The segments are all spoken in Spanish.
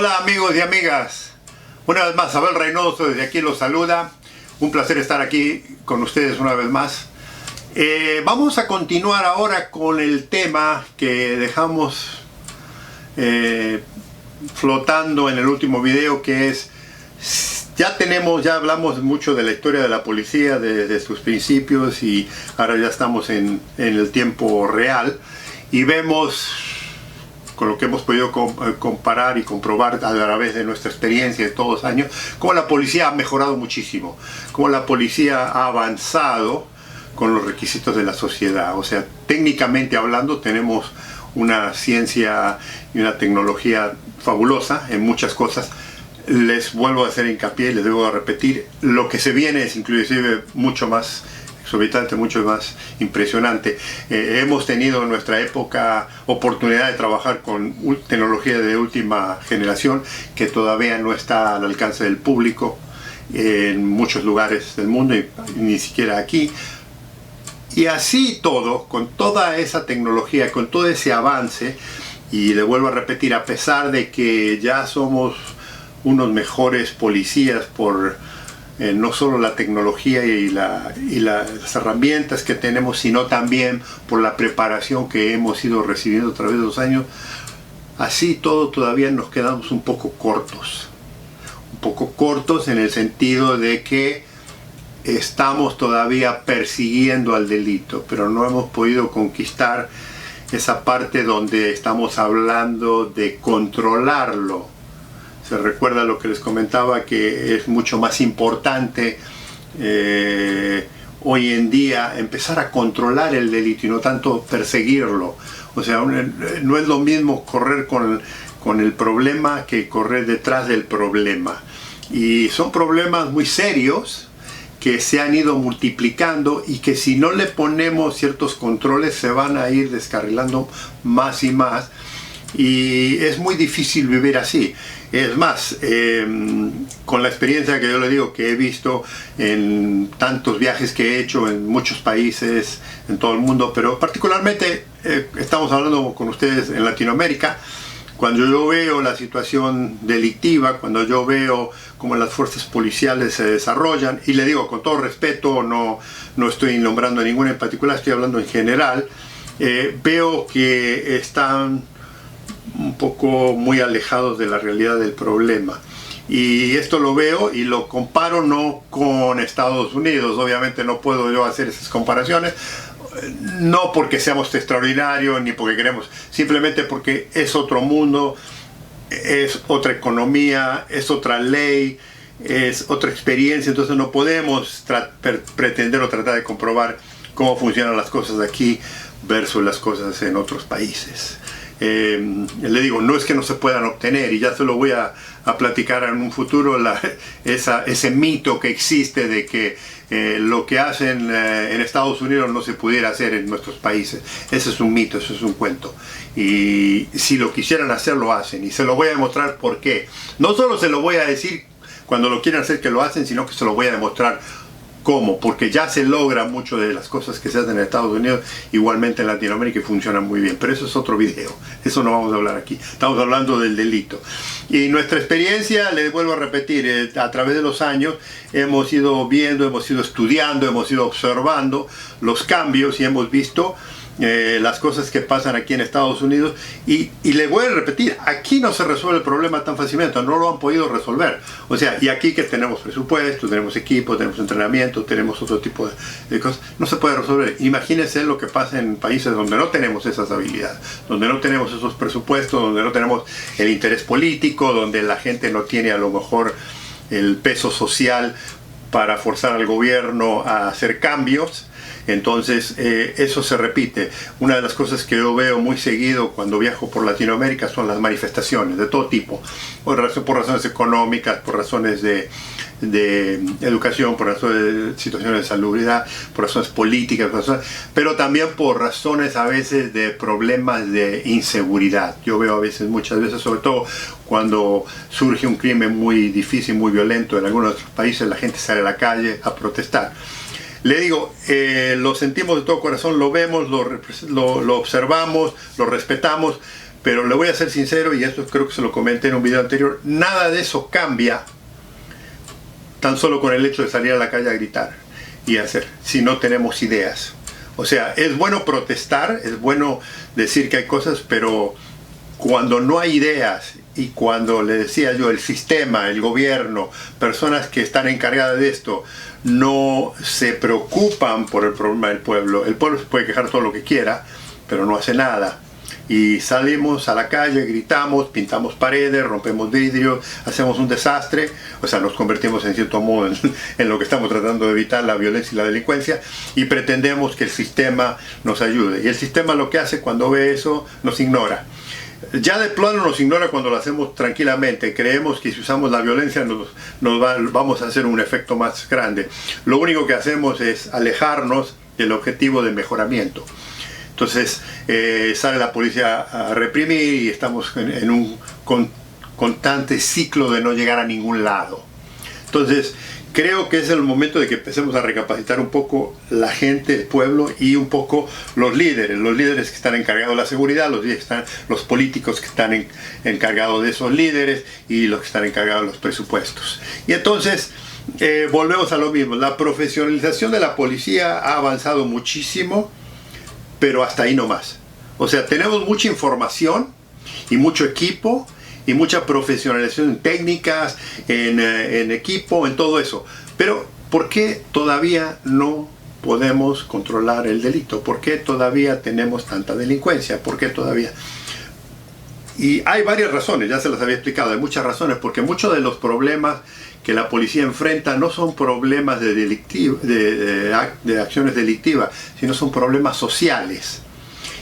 Hola amigos y amigas, una vez más Abel Reynoso desde aquí los saluda. Un placer estar aquí con ustedes una vez más. Vamos a continuar ahora con el tema que dejamos flotando en el último video, que es, ya hablamos mucho de la historia de la policía, de sus principios, y ahora ya estamos en el tiempo real y vemos, con lo que hemos podido comparar y comprobar a través de nuestra experiencia de todos los años, cómo la policía ha mejorado muchísimo, cómo la policía ha avanzado con los requisitos de la sociedad. O sea, técnicamente hablando, tenemos una ciencia y una tecnología fabulosa en muchas cosas. Les vuelvo a hacer hincapié, les debo repetir, lo que se viene es inclusive mucho más exorbitante, mucho más impresionante. Hemos tenido en nuestra época oportunidad de trabajar con tecnología de última generación que todavía no está al alcance del público en muchos lugares del mundo, y ni siquiera aquí. Y así todo, con toda esa tecnología, con todo ese avance, y le vuelvo a repetir, a pesar de que ya somos unos mejores policías por no solo la tecnología y las herramientas que tenemos, sino también por la preparación que hemos ido recibiendo a través de los años, así todo todavía nos quedamos un poco cortos. Un poco cortos en el sentido de que estamos todavía persiguiendo al delito, pero no hemos podido conquistar esa parte donde estamos hablando de controlarlo. Se recuerda lo que les comentaba, que es mucho más importante hoy en día empezar a controlar el delito y no tanto perseguirlo. O sea, no es lo mismo correr con el problema que correr detrás del problema. Y son problemas muy serios que se han ido multiplicando y que si no le ponemos ciertos controles se van a ir descarrilando más y más. Y es muy difícil vivir así. Es más, con la experiencia que yo le digo que he visto en tantos viajes que he hecho en muchos países, en todo el mundo, pero particularmente estamos hablando con ustedes en Latinoamérica, cuando yo veo la situación delictiva, cuando yo veo cómo las fuerzas policiales se desarrollan, y le digo con todo respeto, no estoy nombrando a ninguna en particular, estoy hablando en general, veo que están un poco muy alejados de la realidad del problema. Y esto lo veo y lo comparo no con Estados Unidos, obviamente no puedo yo hacer esas comparaciones, no porque seamos extraordinarios ni porque queremos, simplemente porque es otro mundo, es otra economía, es otra ley, es otra experiencia. Entonces no podemos pretender o tratar de comprobar cómo funcionan las cosas aquí versus las cosas en otros países. Le digo, no es que no se puedan obtener, y ya se lo voy a platicar en un futuro, ese mito que existe de que lo que hacen en Estados Unidos no se pudiera hacer en nuestros países. Ese es un mito, eso es un cuento. Y si lo quisieran hacer, lo hacen, y se lo voy a demostrar por qué. No solo se lo voy a decir cuando lo quieren hacer que lo hacen, sino que se lo voy a demostrar cómo, porque ya se logra mucho de las cosas que se hacen en Estados Unidos, igualmente en Latinoamérica, y funcionan muy bien. Pero eso es otro video, eso no vamos a hablar aquí. Estamos hablando del delito. Y nuestra experiencia, les vuelvo a repetir, a través de los años hemos ido viendo, hemos ido estudiando, hemos ido observando los cambios y hemos visto las cosas que pasan aquí en Estados Unidos, y le voy a repetir, aquí no se resuelve el problema tan fácilmente, no lo han podido resolver. O sea, y aquí que tenemos presupuesto, tenemos equipo, tenemos entrenamiento, tenemos otro tipo de cosas, no se puede resolver. Imagínense lo que pasa en países donde no tenemos esas habilidades, donde no tenemos esos presupuestos, donde no tenemos el interés político, donde la gente no tiene a lo mejor el peso social para forzar al gobierno a hacer cambios. Entonces eso se repite. Una de las cosas que yo veo muy seguido cuando viajo por Latinoamérica son las manifestaciones de todo tipo, por razones económicas, por razones de educación, por razones de situaciones de salubridad, por razones políticas, pero también por razones a veces de problemas de inseguridad. Yo veo a veces, muchas veces, sobre todo cuando surge un crimen muy difícil, muy violento en algunos otros países, la gente sale a la calle a protestar. Le digo, lo sentimos de todo corazón, lo vemos, lo observamos, lo respetamos, Pero le voy a ser sincero, y esto creo que se lo comenté en un video anterior, nada de eso cambia tan solo con el hecho de salir a la calle a gritar y hacer, si no tenemos ideas. O sea, es bueno protestar, es bueno decir que hay cosas, pero cuando no hay ideas y cuando, le decía yo, el sistema, el gobierno, personas que están encargadas de esto, no se preocupan por el problema del pueblo. El pueblo se puede quejar todo lo que quiera, pero no hace nada. Y salimos a la calle, gritamos, pintamos paredes, rompemos vidrios, hacemos un desastre, o sea, nos convertimos en cierto modo en lo que estamos tratando de evitar, la violencia y la delincuencia, y pretendemos que el sistema nos ayude. Y el sistema lo que hace cuando ve eso, nos ignora. Ya de plano nos ignora cuando lo hacemos tranquilamente. Creemos que si usamos la violencia vamos a hacer un efecto más grande. Lo único que hacemos es alejarnos del objetivo de mejoramiento. Entonces sale la policía a reprimir y estamos en un constante ciclo de no llegar a ningún lado. Entonces creo que es el momento de que empecemos a recapacitar un poco la gente, el pueblo y un poco los líderes que están encargados de la seguridad, los políticos que están encargados de esos líderes y los que están encargados de los presupuestos. Y entonces volvemos a lo mismo, la profesionalización de la policía ha avanzado muchísimo, pero hasta ahí no más. O sea, tenemos mucha información y mucho equipo y mucha profesionalización en técnicas, en equipo, en todo eso. Pero ¿por qué todavía no podemos controlar el delito? ¿Por qué todavía tenemos tanta delincuencia? ¿Por qué todavía? Y hay varias razones, ya se las había explicado, hay muchas razones, porque muchos de los problemas que la policía enfrenta no son problemas de acciones delictivas, sino son problemas sociales.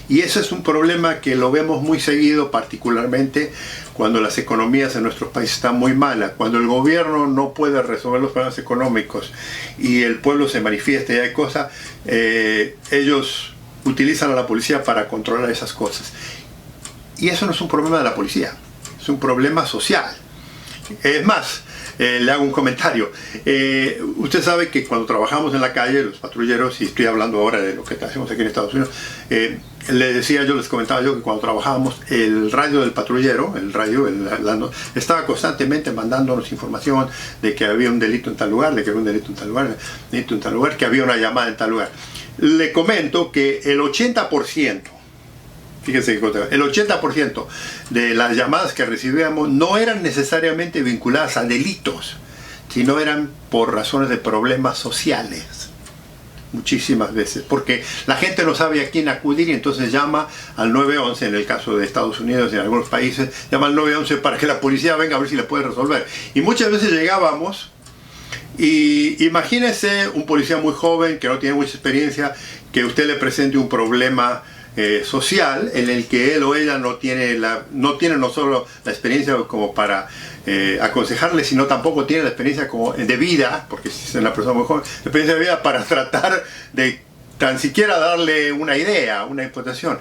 Y ese es un problema que lo vemos muy seguido, particularmente cuando las economías en nuestros países están muy malas, cuando el gobierno no puede resolver los problemas económicos y el pueblo se manifiesta y hay cosas, ellos utilizan a la policía para controlar esas cosas. Y eso no es un problema de la policía, es un problema social. Es más, le hago un comentario. Usted sabe que cuando trabajamos en la calle, los patrulleros, y estoy hablando ahora de lo que hacemos aquí en Estados Unidos, les comentaba yo que cuando trabajábamos, el radio del patrullero, estaba constantemente mandándonos información de que había un delito en tal lugar, de que había un delito en tal lugar, que había una llamada en tal lugar. Le comento que el 80%, fíjense que el 80% de las llamadas que recibíamos no eran necesariamente vinculadas a delitos, sino eran por razones de problemas sociales. Muchísimas veces, porque la gente no sabe a quién acudir y entonces llama al 911, en el caso de Estados Unidos y en algunos países, llama al 911 para que la policía venga a ver si le puede resolver. Y muchas veces llegábamos y imagínese un policía muy joven que no tiene mucha experiencia, que usted le presente un problema social en el que él o ella no tiene no solo la experiencia como para aconsejarle, sino tampoco tiene la experiencia como de vida, porque si es una persona muy joven, la experiencia de vida para tratar de tan siquiera darle una idea, una imputación.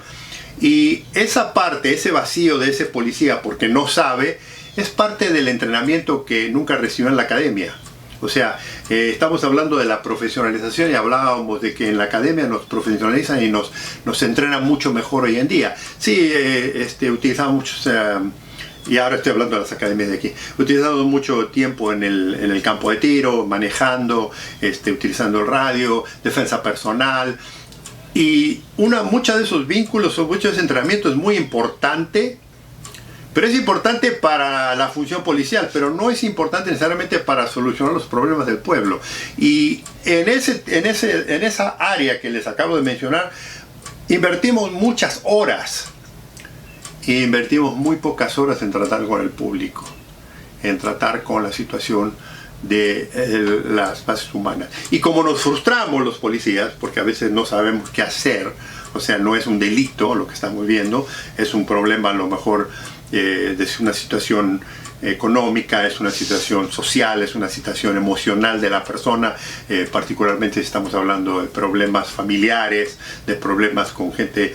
Y esa parte, ese vacío de ese policía porque no sabe, es parte del entrenamiento que nunca recibió en la academia. O sea, estamos hablando de la profesionalización y hablábamos de que en la academia nos profesionalizan y nos entrenan mucho mejor hoy en día. Sí, utilizamos muchos, y ahora estoy hablando de las academias de aquí, utilizamos mucho tiempo en el campo de tiro, manejando, utilizando el radio, defensa personal. Y muchos de esos vínculos o mucho de ese entrenamiento es muy importante. Pero es importante para la función policial, pero no es importante necesariamente para solucionar los problemas del pueblo. Y en esa área que les acabo de mencionar, invertimos muchas horas. E invertimos muy pocas horas en tratar con el público, en tratar con la situación de las bases humanas. Y como nos frustramos los policías, porque a veces no sabemos qué hacer, o sea, no es un delito lo que estamos viendo, es un problema a lo mejor de una situación económica, es una situación social, es una situación emocional de la persona, particularmente si estamos hablando de problemas familiares, de problemas con gente,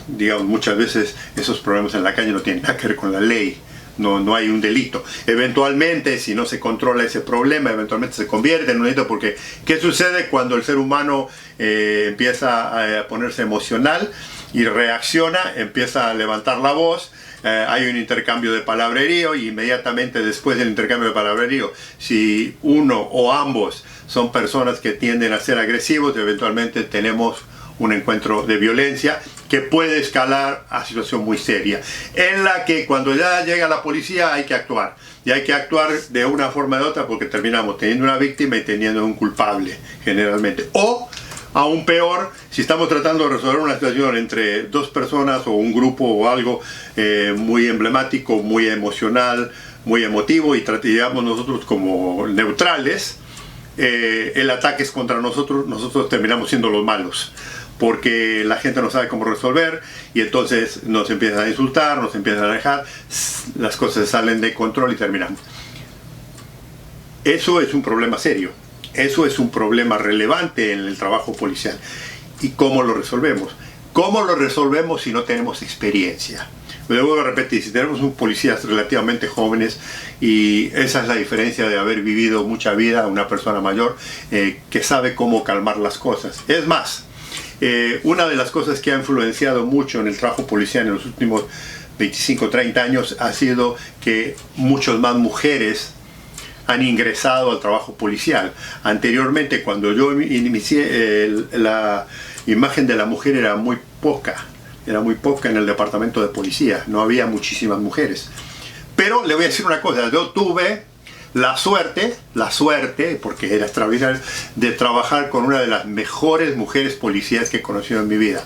digamos, muchas veces esos problemas en la calle no tienen nada que ver con la ley. No hay un delito. Eventualmente, si no se controla ese problema, eventualmente se convierte en un delito, porque ¿qué sucede cuando el ser humano empieza a ponerse emocional? y reacciona, empieza a levantar la voz, hay un intercambio de palabrerío y inmediatamente después del intercambio de palabrerío, si uno o ambos son personas que tienden a ser agresivos, eventualmente tenemos un encuentro de violencia que puede escalar a situación muy seria, en la que cuando ya llega la policía hay que actuar. Y hay que actuar de una forma o de otra porque terminamos teniendo una víctima y teniendo un culpable, generalmente. O, aún peor, si estamos tratando de resolver una situación entre dos personas o un grupo o algo muy emblemático, muy emocional, muy emotivo, y digamos nosotros como neutrales, el ataque es contra nosotros, nosotros terminamos siendo los malos, porque la gente no sabe cómo resolver y entonces nos empiezan a insultar, nos empiezan a alejar, las cosas salen de control y terminamos. Eso es un problema serio, eso es un problema relevante en el trabajo policial. ¿Y cómo lo resolvemos? ¿Cómo lo resolvemos si no tenemos experiencia? Me vuelvo a repetir, si tenemos un policías relativamente jóvenes, y esa es la diferencia de haber vivido mucha vida, una persona mayor que sabe cómo calmar las cosas. Es más, una de las cosas que ha influenciado mucho en el trabajo policial en los últimos 25 o 30 años ha sido que muchas más mujeres han ingresado al trabajo policial. Anteriormente, cuando yo inicié, la imagen de la mujer era muy poca en el departamento de policía, no había muchísimas mujeres. Pero le voy a decir una cosa, yo tuve la suerte, porque era extraordinario, de trabajar con una de las mejores mujeres policías que he conocido en mi vida.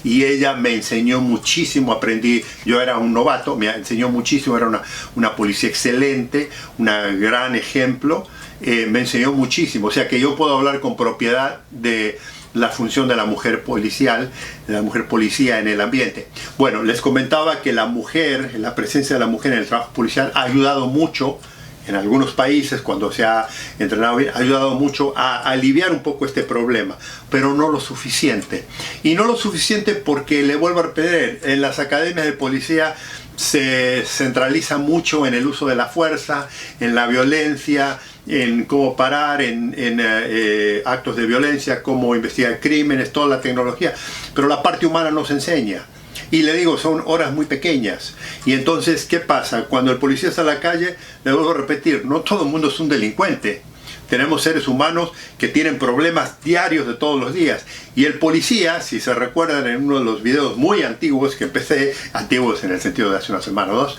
Y ella me enseñó muchísimo, aprendí, yo era un novato, me enseñó muchísimo, era una policía excelente, un gran ejemplo, me enseñó muchísimo. O sea que yo puedo hablar con propiedad de la función de la mujer policial, de la mujer policía en el ambiente. Bueno, les comentaba que la presencia de la mujer en el trabajo policial ha ayudado mucho en algunos países, cuando se ha entrenado bien, ha ayudado mucho a aliviar un poco este problema, pero no lo suficiente. Y no lo suficiente porque, le vuelvo a repetir, en las academias de policía se centraliza mucho en el uso de la fuerza, en la violencia, en cómo parar, en actos de violencia, cómo investigar crímenes, toda la tecnología, pero la parte humana no se enseña. Y le digo, son horas muy pequeñas. Y entonces, ¿qué pasa? Cuando el policía está en la calle, le vuelvo a repetir, no todo el mundo es un delincuente. Tenemos seres humanos que tienen problemas diarios de todos los días. Y el policía, si se recuerdan en uno de los videos muy antiguos que empecé, antiguos en el sentido de hace una semana o dos,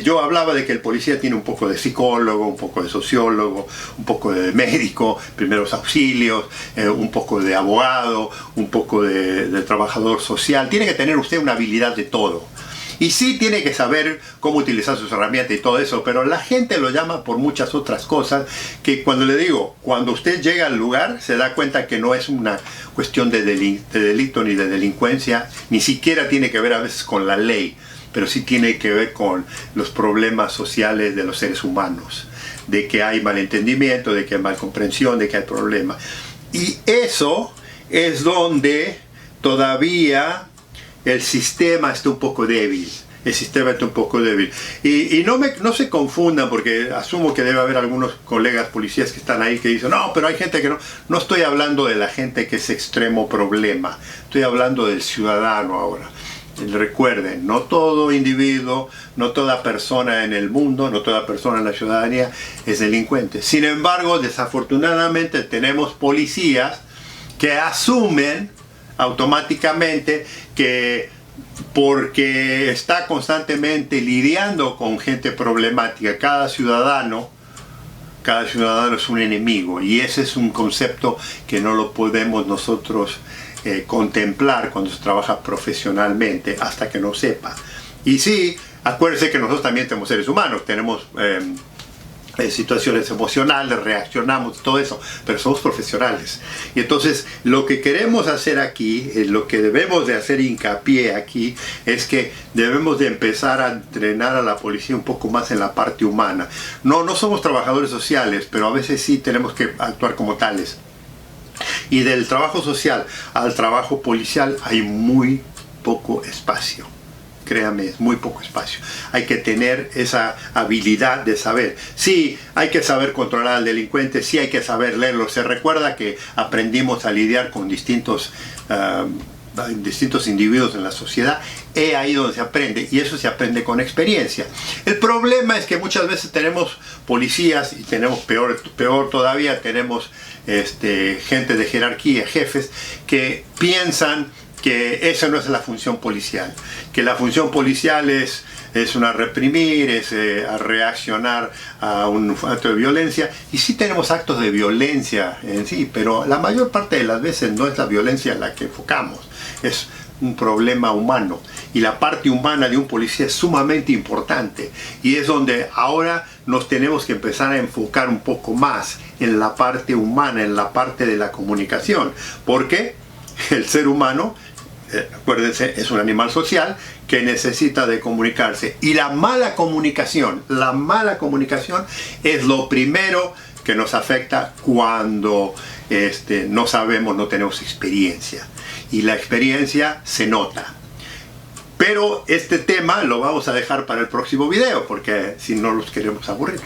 yo hablaba de que el policía tiene un poco de psicólogo, un poco de sociólogo, un poco de médico, primeros auxilios, un poco de abogado, un poco de trabajador social. Tiene que tener usted una habilidad de todo. Y sí tiene que saber cómo utilizar sus herramientas y todo eso, pero la gente lo llama por muchas otras cosas que, cuando le digo, cuando usted llega al lugar se da cuenta que no es una cuestión de delito ni de delincuencia, ni siquiera tiene que ver a veces con la ley, pero sí tiene que ver con los problemas sociales de los seres humanos, de que hay malentendimiento, de que hay malcomprensión, de que hay problemas. Y eso es donde todavía el sistema está un poco débil. Y no se confundan, porque asumo que debe haber algunos colegas policías que están ahí que dicen, no, pero hay gente que no. No estoy hablando de la gente que es extremo problema, estoy hablando del ciudadano ahora. Recuerden, no todo individuo, no toda persona en el mundo, no toda persona en la ciudadanía es delincuente. Sin embargo, desafortunadamente tenemos policías que asumen automáticamente que, porque está constantemente lidiando con gente problemática, cada ciudadano es un enemigo, y ese es un concepto que no lo podemos nosotros contemplar cuando se trabaja profesionalmente hasta que no sepa. Y sí, acuérdense que nosotros también tenemos seres humanos, tenemos situaciones emocionales, reaccionamos, todo eso, pero somos profesionales. Y entonces lo que queremos hacer aquí, lo que debemos de hacer hincapié aquí, es que debemos de empezar a entrenar a la policía un poco más en la parte humana. No somos trabajadores sociales, pero a veces sí tenemos que actuar como tales. Y del trabajo social al trabajo policial hay muy poco espacio. Créame, es muy poco espacio. Hay que tener esa habilidad de saber. Sí, hay que saber controlar al delincuente, sí hay que saber leerlo. Se recuerda que aprendimos a lidiar con distintos distintos individuos en la sociedad, es ahí donde se aprende, y eso se aprende con experiencia. El problema es que muchas veces tenemos policías, y tenemos peor todavía, tenemos gente de jerarquía, jefes, que piensan que esa no es la función policial, que la función policial es una reprimir, es a reaccionar a un acto de violencia. Y sí tenemos actos de violencia en sí, pero la mayor parte de las veces no es la violencia en la que enfocamos, es un problema humano. Y la parte humana de un policía es sumamente importante, y es donde ahora nos tenemos que empezar a enfocar un poco más en la parte humana, en la parte de la comunicación, porque el ser humano, acuérdense, es un animal social que necesita de comunicarse, y la mala comunicación es lo primero que nos afecta cuando no sabemos, no tenemos experiencia, y la experiencia se nota. Pero este tema lo vamos a dejar para el próximo video, porque si no los queremos aburrir.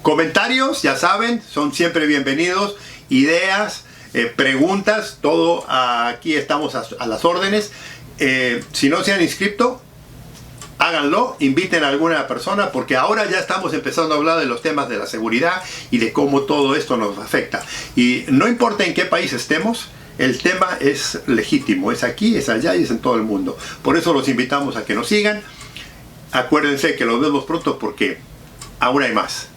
Comentarios, ya saben, son siempre bienvenidos. Ideas, preguntas, todo aquí estamos a las órdenes. Si no se han inscrito, háganlo, inviten a alguna persona, porque ahora ya estamos empezando a hablar de los temas de la seguridad y de cómo todo esto nos afecta. Y no importa en qué país estemos, el tema es legítimo, es aquí, es allá y es en todo el mundo. Por eso los invitamos a que nos sigan. Acuérdense que los vemos pronto, porque aún hay más.